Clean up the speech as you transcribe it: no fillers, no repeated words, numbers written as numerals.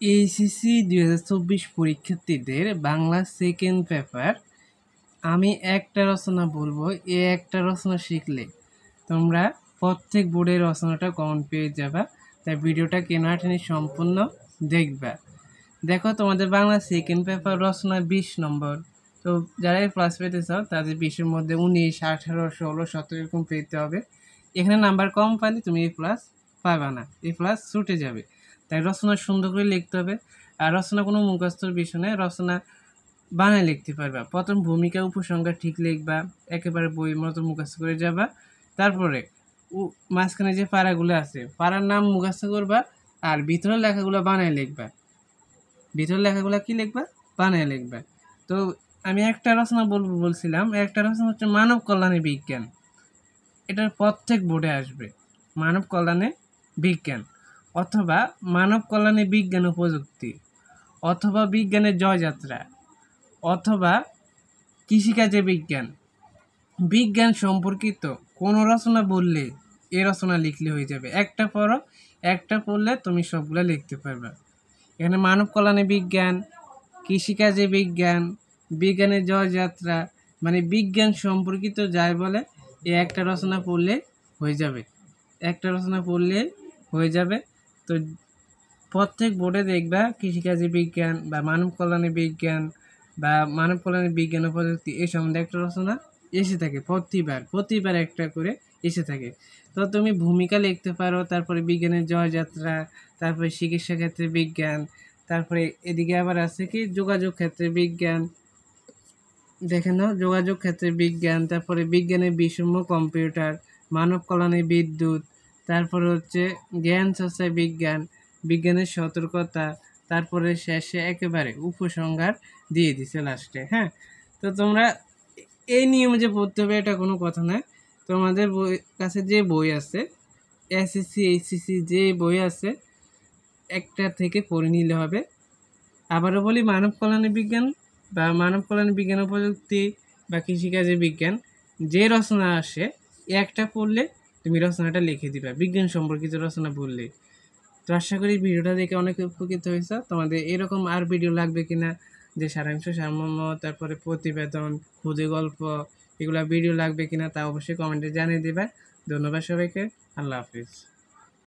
HSC 2024 পরীক্ষার্থীদের Bangla second paper. আমি একটা রচনা বলবো, এই একটা রচনা শিখলে তোমরা প্রত্যেক বোর্ডের রচনাটা কমন পেয়ে যাবা। তাই ভিডিওটা কেনাটানি সম্পূর্ণ দেখবা। দেখো, তোমাদের বাংলা সেকেন্ড পেপার রচনা 20 নম্বর। তো যারা প্লাস পেতে চাও তাদের 20-এর মধ্যে 19, 18, 16, 17 এরকম পেতে হবে। এখানে নাম্বার কম পাইলে তুমি এই প্লাস পাবা না, এই প্লাস ছুটে যাবে। তাই রচনা সুন্দর করে লিখতে হবে। আর রচনা কোনো মুখস্থর বিষয় নয়, রচনা বানায় লিখতে পারবা। প্রথম ভূমিকা উপসংহার ঠিক লিখবা, একেবারে বই মতো মুখস্থ করে যাবা। তারপরে মাঝখানে যে পাড়াগুলো আছে, পাড়ার নাম মুখস্থ করবা, আর ভিতরের লেখাগুলো বানায় লিখবা। ভিতরের লেখাগুলো কি লিখবা? বানায় লিখবা। তো আমি একটা রচনা বলছিলাম, একটা রচনা হচ্ছে মানব কল্যাণে বিজ্ঞান। এটা প্রত্যেক বোর্ডে আসবে, মানব কল্যাণে বিজ্ঞান, অথবা মানব কল্যাণে বিজ্ঞান ও প্রযুক্তি, অথবা বিজ্ঞানের জয়যাত্রা, অথবা কৃষিকাজে বিজ্ঞান। বিজ্ঞান সম্পর্কিত কোনো রচনা বললে এ রচনা লিখলে হয়ে যাবে। একটা পড়ো, একটা পড়লে তুমি সবগুলো লিখতে পারবে। এখানে মানব কল্যাণে বিজ্ঞান, কৃষিকাজে বিজ্ঞান, বিজ্ঞানের জয়যাত্রা, মানে বিজ্ঞান সম্পর্কিত যাই বলে এই একটা রচনা পড়লে হয়ে যাবে। একটা রচনা পড়লে হয়ে যাবে। তো প্রত্যেক বোর্ডে দেখবা কৃষিকাজে বিজ্ঞান বা মানব কল্যাণে বিজ্ঞান বা মানব কল্যাণে বিজ্ঞান ও প্রযুক্তি এই সম্বন্ধে একটা রচনা এসে থাকে। প্রতিবার একটা করে এসে থাকে। তো তুমি ভূমিকা লিখতে পারো, তারপরে বিজ্ঞানের জয়যাত্রা, তারপরে চিকিৎসা ক্ষেত্রে বিজ্ঞান, তারপরে এদিকে আবার আছে কি যোগাযোগ ক্ষেত্রে বিজ্ঞান। দেখে নাও, যোগাযোগ ক্ষেত্রে বিজ্ঞান, তারপরে বিজ্ঞানের বিষম্য কম্পিউটার, মানব কল্যাণে বিদ্যুৎ, তারপরে হচ্ছে জ্ঞান চর্চায় বিজ্ঞান, বিজ্ঞানের সতর্কতা, তারপরে শেষে একেবারে উপসংহার দিয়ে দিছে লাস্টে। হ্যাঁ, তো তোমরা এই নিয়মে যে পড়তে হবে এটা কোনো কথা নয়। তোমাদের বই কাছে যে বই আছে, এসএসসি এইচএসসি যে বই আছে একটা থেকে পড়ে নিলে হবে। আবারও বলি, মানব কল্যাণে বিজ্ঞান বা মানব কল্যাণে বিজ্ঞান ও প্রযুক্তি বা কৃষিকাজে বিজ্ঞান যে রচনা আসে একটা পড়লে তুমি রচনাটা লিখে দিবা, বিজ্ঞান সম্পর্কিত রচনা পড়লে। তো আশা করি ভিডিওটা দেখে অনেক উপকৃত হয়েছে। তোমাদের এরকম আর ভিডিও লাগবে কিনা, যে সারাংশ, সারমর্ম, তারপরে প্রতিবেদন, খুদে গল্প, এগুলা ভিডিও লাগবে কিনা তা অবশ্যই কমেন্টে জানিয়ে দিবা। ধন্যবাদ সবাইকে। আল্লাহ হাফিজ।